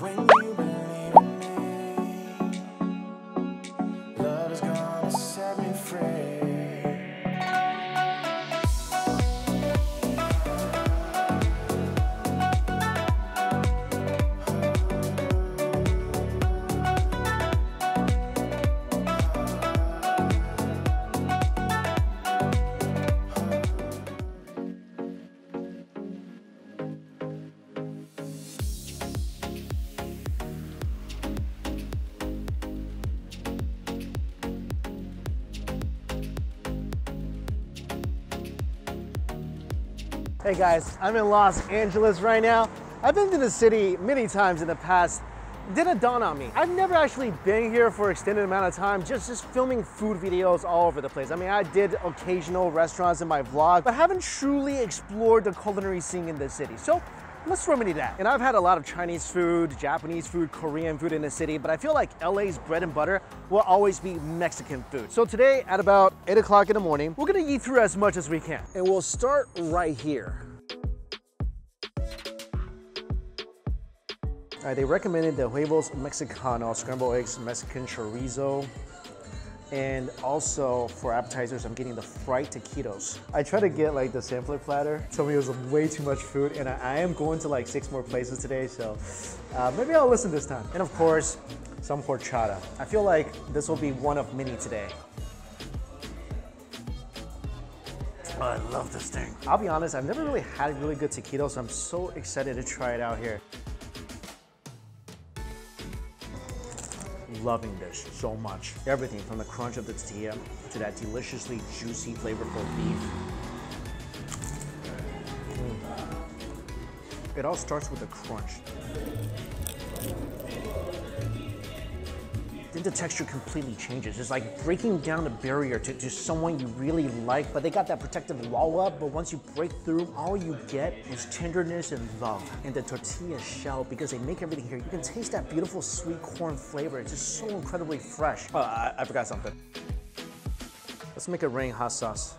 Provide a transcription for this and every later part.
when you believe in me, love is gonna set me free. Hey guys, I'm in Los Angeles right now. I've been to the city many times in the past. It didn't dawn on me. I've never actually been here for an extended amount of time, just filming food videos all over the place. I mean, I did occasional restaurants in my vlog, but haven't truly explored the culinary scene in the city. So let's throw me to that. And I've had a lot of Chinese food, Japanese food, Korean food in the city, but I feel like LA's bread and butter will always be Mexican food. So today at about 8 o'clock in the morning, we're gonna eat through as much as we can. And we'll start right here. All right, they recommended the huevos mexicano, scrambled eggs, Mexican chorizo, and also for appetizers, I'm getting the fried taquitos. I tried to get like the sampler platter. Told me it was way too much food, and I am going to like 6 more places today, so maybe I'll listen this time. And of course, some horchata. I feel like this will be one of many today. Oh, I love this thing. I'll be honest, I've never really had a really good taquito, so I'm so excited to try it out here. Loving this so much. Everything from the crunch of the tortilla to that deliciously juicy, flavorful beef. It all starts with a crunch. Then the texture completely changes. It's like breaking down the barrier to someone you really like, but they got that protective wall up, but once you break through, all you get is tenderness and love. And the tortilla shell, because they make everything here, you can taste that beautiful sweet corn flavor. It's just so incredibly fresh. Oh, I forgot something. Let's make it rain hot sauce.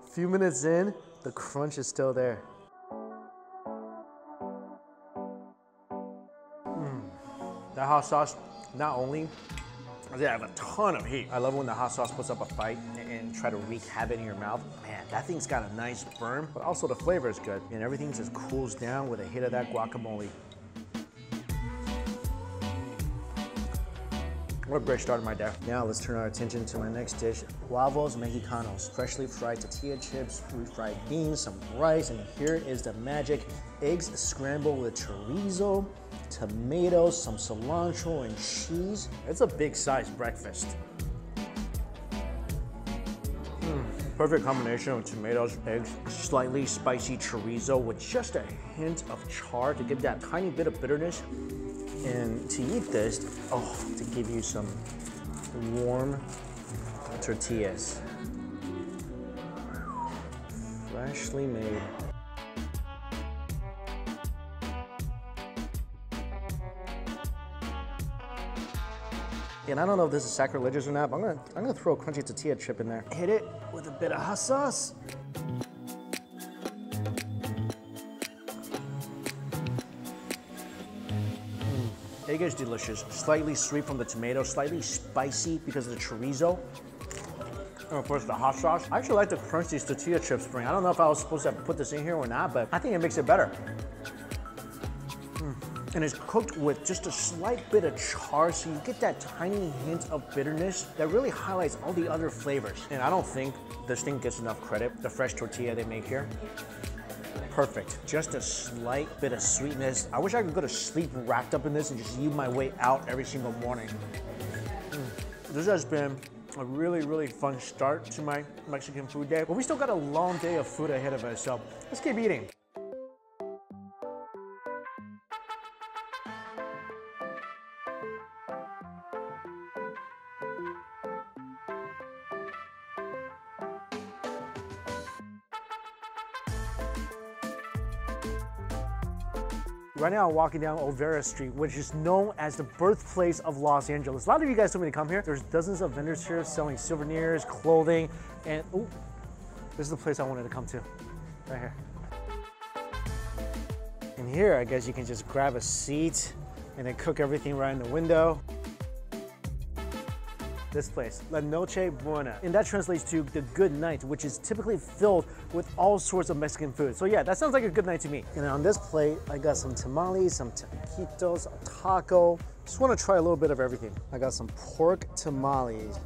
A few minutes in, the crunch is still there. That hot sauce, not only does it have a ton of heat, I love when the hot sauce puts up a fight and try to wreak havoc in your mouth. Man, that thing's got a nice burn, but also the flavor is good. And everything just cools down with a hit of that guacamole. What a great start to my day. Now let's turn our attention to my next dish, huevos mexicanos. Freshly fried tortilla chips, refried beans, some rice, and here is the magic. Eggs scrambled with chorizo, tomatoes, some cilantro, and cheese. It's a big size breakfast. Perfect combination of tomatoes, eggs, slightly spicy chorizo with just a hint of char to give that tiny bit of bitterness. And to eat this, to give you some warm tortillas. Freshly made. And I don't know if this is sacrilegious or not, but I'm gonna throw a crunchy tortilla chip in there. Hit it with a bit of hot sauce. Egg is delicious, slightly sweet from the tomato, slightly spicy because of the chorizo. And of course the hot sauce. I actually like the crunch these tortilla chips bring. I don't know if I was supposed to put this in here or not, but I think it makes it better. And it's cooked with just a slight bit of char, so you get that tiny hint of bitterness that really highlights all the other flavors. And I don't think this thing gets enough credit, the fresh tortilla they make here. Perfect, just a slight bit of sweetness. I wish I could go to sleep wrapped up in this and just eat my way out every single morning. This has been a really, really fun start to my Mexican food day, but we still got a long day of food ahead of us, so let's keep eating. Right now I'm walking down Olvera Street, which is known as the birthplace of Los Angeles. A lot of you guys told me to come here. There's dozens of vendors here selling souvenirs, clothing, and ooh, this is the place I wanted to come to, right here. And here, I guess you can just grab a seat and then cook everything right in the window. This place, La Noche, Buena. And that translates to the good night, which is typically filled with all sorts of Mexican food. So yeah, that sounds like a good night to me. And on this plate, I got some tamales, some taquitos, a taco. Just want to try a little bit of everything. I got some pork tamales.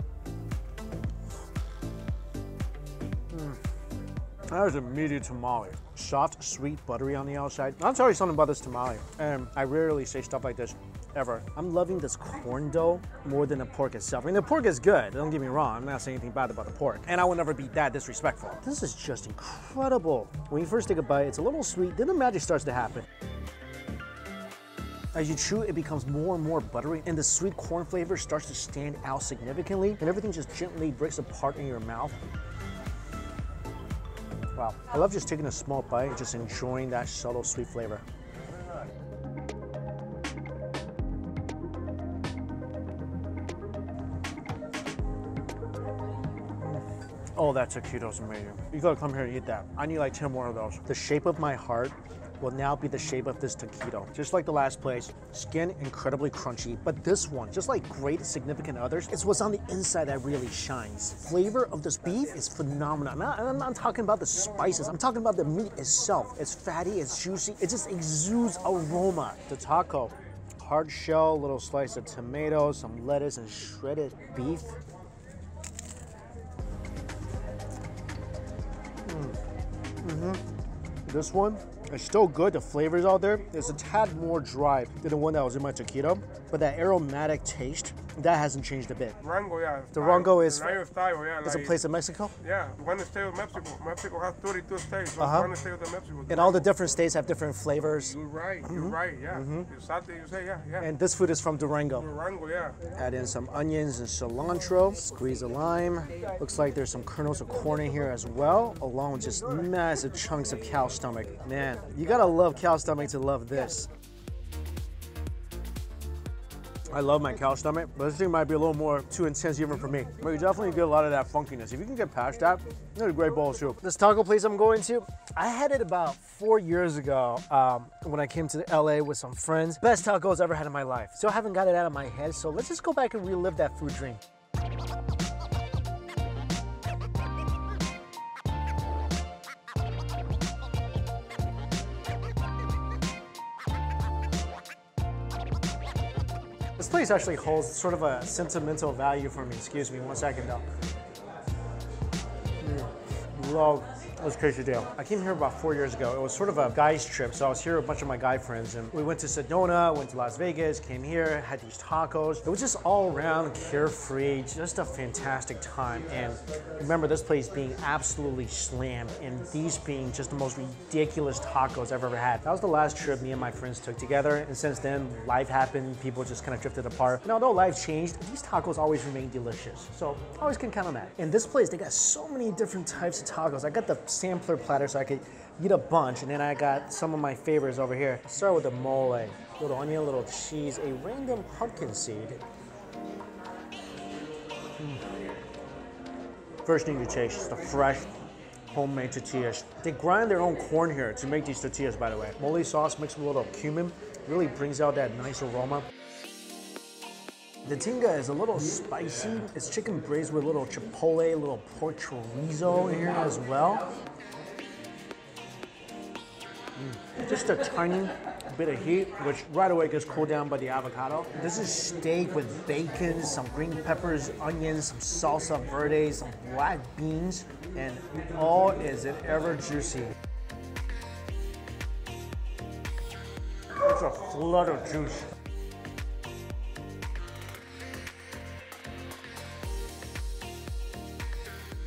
That is a meaty tamale. Soft, sweet, buttery on the outside. I'll tell you something about this tamale, and I rarely say stuff like this ever. I'm loving this corn dough more than the pork itself. I mean, the pork is good, don't get me wrong. I'm not saying anything bad about the pork, and I would never be that disrespectful. This is just incredible. When you first take a bite, it's a little sweet, then the magic starts to happen. As you chew, it becomes more and more buttery, and the sweet corn flavor starts to stand out significantly, and everything just gently breaks apart in your mouth. Wow, I love just taking a small bite and just enjoying that subtle sweet flavor. Oh, that taquito's amazing. You gotta come here and eat that. I need like 10 more of those. The shape of my heart will now be the shape of this taquito. Just like the last place, skin incredibly crunchy, but this one, just like great significant others, it's what's on the inside that really shines. Flavor of this beef is phenomenal. I'm not talking about the spices, I'm talking about the meat itself. It's fatty, it's juicy, it just exudes aroma. The taco, hard shell, little slice of tomatoes, some lettuce, and shredded beef. This one, it's still good, the flavor's out there. It's a tad more dry than the one that was in my taquito, but that aromatic taste, that hasn't changed a bit. Rango, yeah. The Rango is style, yeah, it's a place in Mexico? Yeah, one state of Mexico. Mexico has 32 states, so one state of Mexico. And all the different states have different flavors. You're right, yeah. Exactly, you say, yeah. And this food is from Durango. Durango, yeah. Add in some onions and cilantro, squeeze a lime. Looks like there's some kernels of corn in here as well, along with just massive chunks of cow stomach. Man, you gotta love cow stomach to love this. I love my cow stomach, but this thing might be a little more too intense even for me. But you definitely get a lot of that funkiness. If you can get past that, it's a great bowl of soup. This taco place I'm going to, I had it about 4 years ago when I came to LA with some friends. Best tacos I ever had in my life. Still haven't got it out of my head, so let's just go back and relive that food dream. This place actually holds sort of a sentimental value for me. Excuse me, 1 second though. Love this quesadilla. I came here about 4 years ago. It was sort of a guy's trip, so I was here with a bunch of my guy friends, and we went to Sedona, went to Las Vegas, came here, had these tacos. It was just all around carefree, just a fantastic time. And remember this place being absolutely slammed, and these being just the most ridiculous tacos I've ever had. That was the last trip me and my friends took together, and since then, life happened, people just kind of drifted apart. And although life changed, these tacos always remain delicious. So always can count on that. In this place, they got so many different types of tacos. I got the sampler platter so I could eat a bunch, and then I got some of my favorites over here. I'll start with the mole. Little onion, little cheese, a random pumpkin seed. First thing you taste is the fresh homemade tortillas. They grind their own corn here to make these tortillas, by the way. Mole sauce mixed with a little cumin really brings out that nice aroma. The tinga is a little spicy. It's chicken braised with a little chipotle, a little pork chorizo in here as well. Just a tiny bit of heat, which right away gets cooled down by the avocado. This is steak with bacon, some green peppers, onions, some salsa verde, some black beans, and oh, is it ever juicy. It's a flood of juice.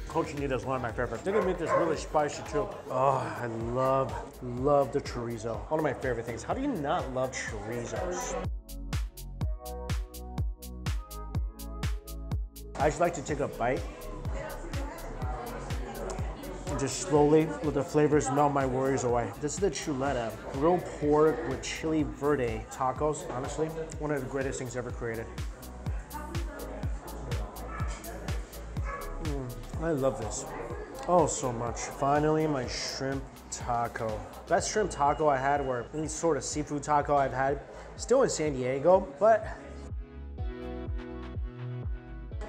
Cochinita is one of my favorites. They can make this really spicy too. Oh, I love the chorizo. One of my favorite things. How do you not love chorizos? I just like to take a bite and just slowly let the flavors melt my worries away. This is the chuleta, grilled pork with chili verde tacos. Honestly, one of the greatest things ever created. I love this. Oh, so much. Finally, my shrimp taco. Best shrimp taco I had, or any sort of seafood taco I've had, still in San Diego, but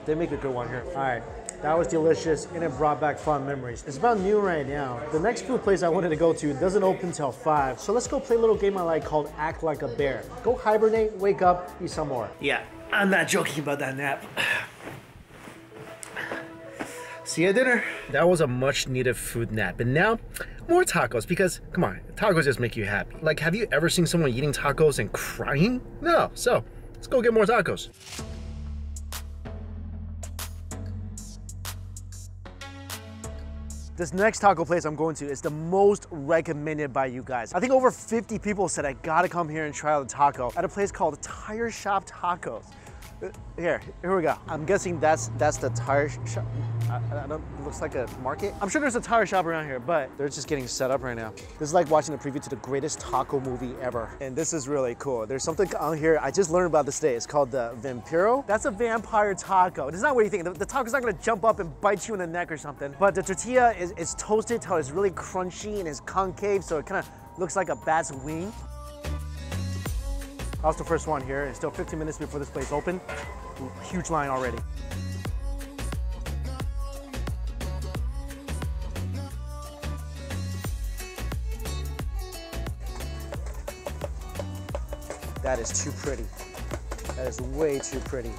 they make a good one here. All right, that was delicious, and it brought back fun memories. It's about noon right now. The next food place I wanted to go to doesn't open till 5, so let's go play a little game I like called Act Like a Bear. Go hibernate, wake up, eat some more. Yeah, I'm not joking about that nap. See you at dinner. That was a much needed food nap. And now, more tacos, because come on, tacos just make you happy. Like, have you ever seen someone eating tacos and crying? No, so let's go get more tacos. This next taco place I'm going to is the most recommended by you guys. I think over 50 people said I gotta come here and try out the taco at a place called Tire Shop Tacos. Here we go. I'm guessing that's the tire shop. I don't, it looks like a market. I'm sure there's a tire shop around here, but they're just getting set up right now. This is like watching the preview to the greatest taco movie ever. And this is really cool. There's something on here, I just learned about this today. It's called the Vampiro. That's a vampire taco. It's not what you think. The taco's not gonna jump up and bite you in the neck or something. But the tortilla is toasted till it's really crunchy and it's concave, so it kind of looks like a bat's wing. I was the first one here. It's still 15 minutes before this place opened. Huge line already. That is too pretty. That is way too pretty.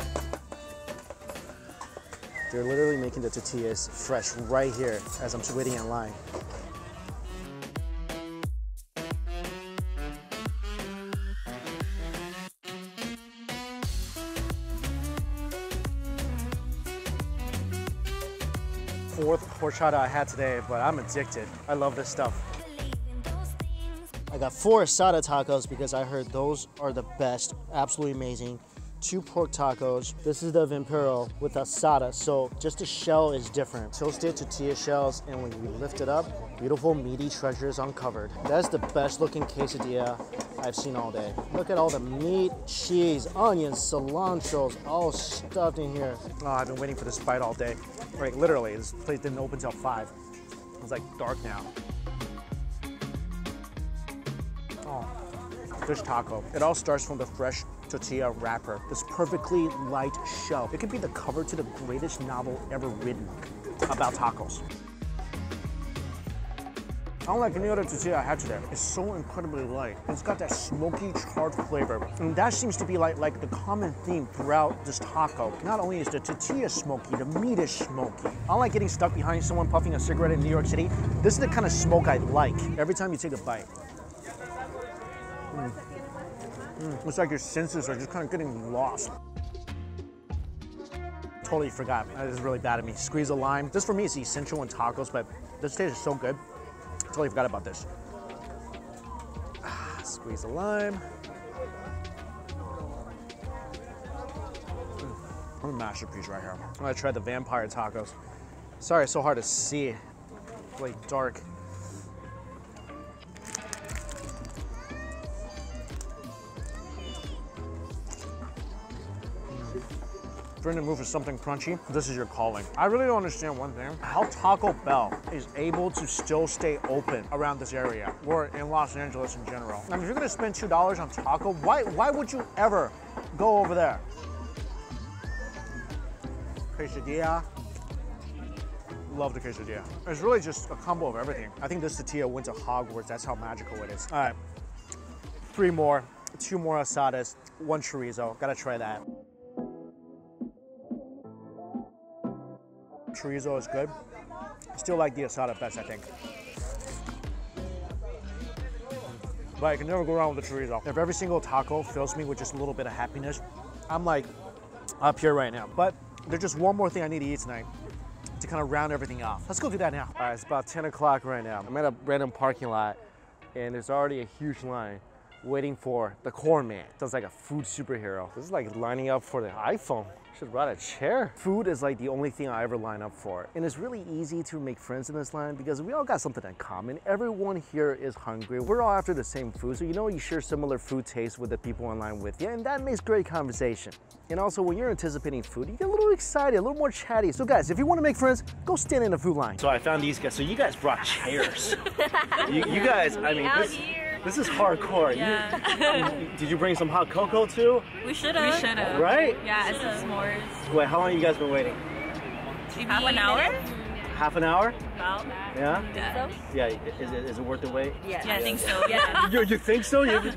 They're literally making the tortillas fresh right here as I'm waiting in line. Fourth horchata I had today, but I'm addicted. I love this stuff. I got 4 asada tacos because I heard those are the best, absolutely amazing. 2 pork tacos. This is the Vampiro with asada, so just the shell is different. Toasted tortilla shells, and when you lift it up, beautiful meaty treasures uncovered. That's the best looking quesadilla I've seen all day. Look at all the meat, cheese, onions, cilantros, all stuffed in here. Oh, I've been waiting for this bite all day. Like literally, this place didn't open till 5. It's like dark now. Oh, fish taco. It all starts from the fresh tortilla wrapper. This perfectly light shell. It could be the cover to the greatest novel ever written about tacos. I don't like any other tortilla I had today. It's so incredibly light. It's got that smoky, charred flavor. And that seems to be like the common theme throughout this taco. Not only is the tortilla smoky, the meat is smoky. I don't like getting stuck behind someone puffing a cigarette in New York City. This is the kind of smoke I like every time you take a bite. It's like your senses are just kind of getting lost. Totally forgot. That is really bad of me. Squeeze a lime. This for me is essential in tacos, but this taste is so good. Totally forgot about this. Squeeze a lime. What a masterpiece right here. I'm gonna try the vampire tacos. Sorry, it's so hard to see. It's really dark. If you're in the mood for something crunchy, this is your calling. I really don't understand one thing, how Taco Bell is able to still stay open around this area, or in Los Angeles in general. I mean, if you're gonna spend $2 on taco, why would you ever go over there? Quesadilla. Love the quesadilla. It's really just a combo of everything. I think this tortilla went to Hogwarts. That's how magical it is. All right, 3 more, 2 more asadas, 1 chorizo. Gotta try that. Chorizo is good. Still like the asada best, I think. But I can never go wrong with the chorizo. If every single taco fills me with just a little bit of happiness, I'm like up here right now. But there's just one more thing I need to eat tonight to kind of round everything off. Let's go do that now. All right, it's about 10 o'clock right now. I'm at a random parking lot, and there's already a huge line waiting for the corn man. Sounds like a food superhero. This is like lining up for the iPhone. Should have brought a chair. Food is like the only thing I ever line up for. And it's really easy to make friends in this line because we all got something in common. Everyone here is hungry. We're all after the same food. So you know you share similar food tastes with the people in line with you. And that makes great conversation. And also when you're anticipating food, you get a little excited, a little more chatty. So guys, if you want to make friends, go stand in the food line. So I found these guys. So you guys brought chairs. you guys, I mean, this is hardcore. Yeah. Did you bring some hot cocoa too? We should have. We should have. Right? Yeah, it's some s'mores. Wait, how long have you guys been waiting? Half an hour? Half an hour? About. Yeah? Yeah. Yeah, is it worth the wait? Yeah, I think so. Yeah. You think so? You haven't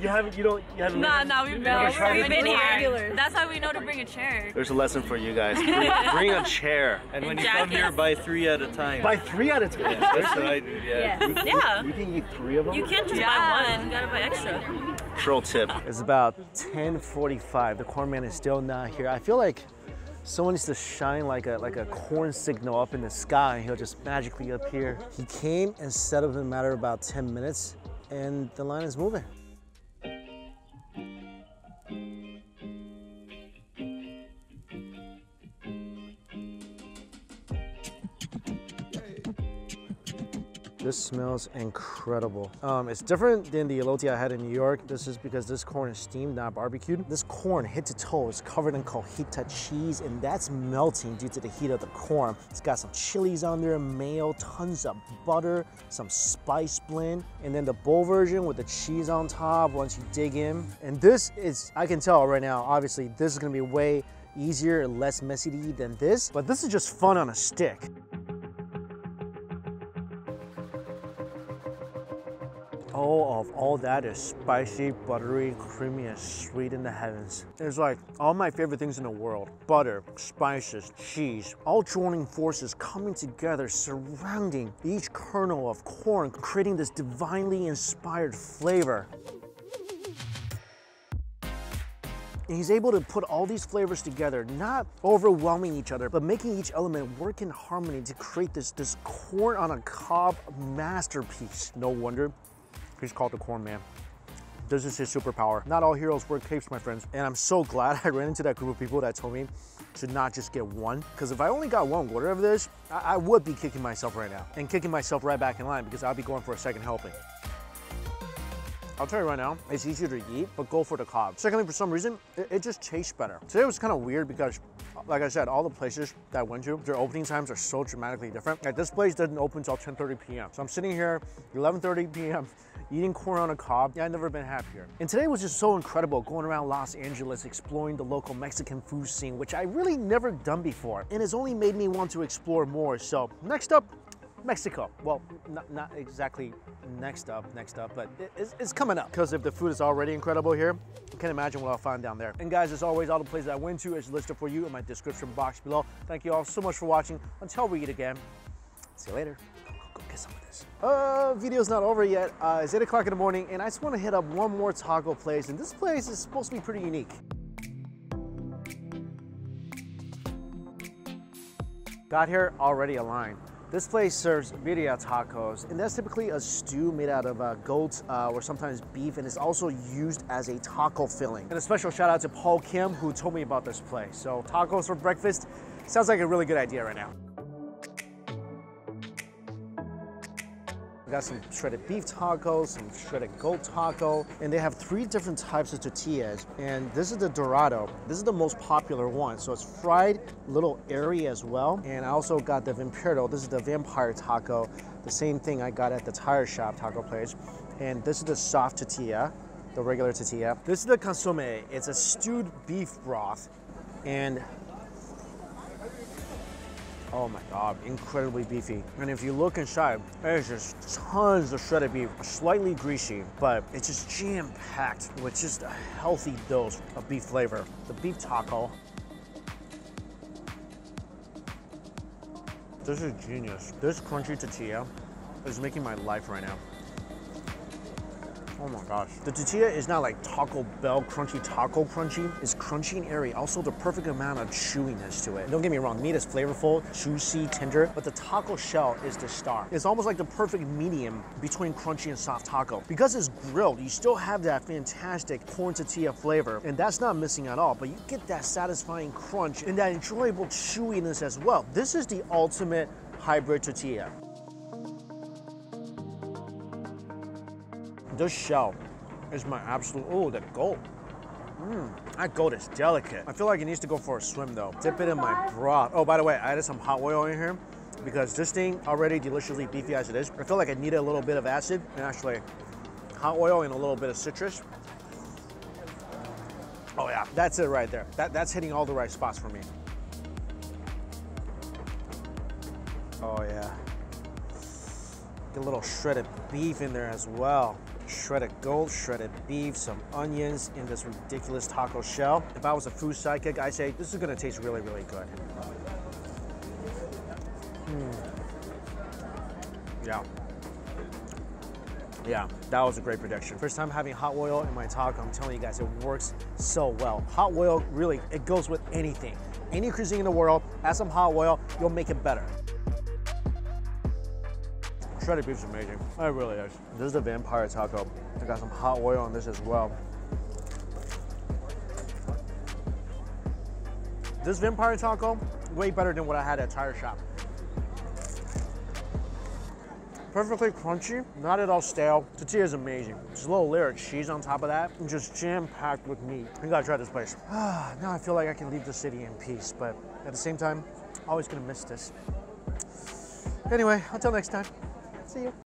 No, we've been here. That's how we know to bring a chair. There's a lesson for you guys. Bring a chair. And when you come here, buy 3 at a time. Buy 3 at a time? Yeah, that's what I do, yeah. Yeah. You can eat 3 of them? You can't just buy one. You gotta buy extra. Pro tip. It's about 10:45. The corn man is still not here. I feel like someone needs to shine like a corn signal up in the sky. He'll just magically appear. He came and set up in a matter of about 10 minutes, and the line is moving. This smells incredible. It's different than the elote I had in New York. This is because this corn is steamed, not barbecued. This corn, head to toe, is covered in cojita cheese, and that's melting due to the heat of the corn. It's got some chilies on there, mayo, tons of butter, some spice blend, and then the bowl version with the cheese on top once you dig in. And this is, I can tell right now, obviously, this is gonna be way easier and less messy to eat than this, but this is just fun on a stick. Oh, of all that is spicy, buttery, creamy, and sweet in the heavens. It's like all my favorite things in the world. Butter, spices, cheese, all joining forces coming together, surrounding each kernel of corn, creating this divinely inspired flavor. And he's able to put all these flavors together, not overwhelming each other, but making each element work in harmony to create this corn on a cob masterpiece. No wonder he's called the Corn Man. This is his superpower. Not all heroes wear capes, my friends. And I'm so glad I ran into that group of people that told me to not just get one. Because if I only got one, whatever this, I would be kicking myself right now. And kicking myself right back in line because I'll be going for a second helping. I'll tell you right now, it's easier to eat, but go for the cob. Secondly, for some reason, it just tastes better. Today was kind of weird because, like I said, all the places that I went to, their opening times are so dramatically different. Like this place doesn't open until 10:30 p.m. So I'm sitting here, 11:30 p.m., eating corn on a cob. Yeah, I've never been happier. And today was just so incredible going around Los Angeles, exploring the local Mexican food scene, which I really never done before. And it's only made me want to explore more. So next up, Mexico. Well, not exactly next up, but it's coming up. Because if the food is already incredible here, you can imagine what I'll find down there. And guys, as always, all the places I went to is listed for you in my description box below. Thank you all so much for watching. Until we eat again, see you later. Go get some of this. Video's not over yet. It's 8 o'clock in the morning, and I just want to hit up one more taco place, and this place is supposed to be pretty unique. Got here, already a line. This place serves birria tacos, and that's typically a stew made out of goat or sometimes beef, and it's also used as a taco filling. And a special shout out to Paul Kim, who told me about this place. So tacos for breakfast sounds like a really good idea right now. I got some shredded beef tacos, some shredded goat taco, and they have 3 different types of tortillas. And this is the Dorado. This is the most popular one. So it's fried, a little airy as well. And I also got the Vampiro. This is the vampire taco. The same thing I got at the tire shop taco place. And this is the soft tortilla, the regular tortilla. This is the consomme. It's a stewed beef broth. And oh my God, incredibly beefy. And if you look inside, there's just tons of shredded beef, slightly greasy, but it's just jam-packed with just a healthy dose of beef flavor. The beef taco. This is genius. This crunchy tortilla is making my life right now. Oh my gosh. The tortilla is not like Taco Bell crunchy taco crunchy. It's crunchy and airy. Also the perfect amount of chewiness to it. Don't get me wrong, meat is flavorful, juicy, tender, but the taco shell is the star. It's almost like the perfect medium between crunchy and soft taco. Because it's grilled, you still have that fantastic corn tortilla flavor, and that's not missing at all, but you get that satisfying crunch and that enjoyable chewiness as well. This is the ultimate hybrid tortilla. This shell is my absolute, oh, the goat. That goat is delicate. I feel like it needs to go for a swim though. Dip it in my broth. Oh, by the way, I added some hot oil in here because this thing already deliciously beefy as it is. I feel like I needed a little bit of acid and actually hot oil and a little bit of citrus. Oh yeah, that's it right there. That's hitting all the right spots for me. Oh yeah. Get a little shredded beef in there as well. Shredded goat, shredded beef, some onions in this ridiculous taco shell. If I was a food sidekick, I'd say this is gonna taste really, really good. Yeah. Yeah, that was a great prediction. First time having hot oil in my taco, I'm telling you guys, it works so well. Hot oil, really, it goes with anything. Any cuisine in the world, add some hot oil, you'll make it better. Shredded beef's amazing. It really is. This is the vampire taco. I got some hot oil on this as well. This vampire taco, way better than what I had at Tire Shop. Perfectly crunchy, not at all stale. Tortilla is amazing. Just a little layer of cheese on top of that, and just jam-packed with meat. You gotta try this place. Now I feel like I can leave the city in peace, but at the same time, always gonna miss this. Anyway, until next time. See you.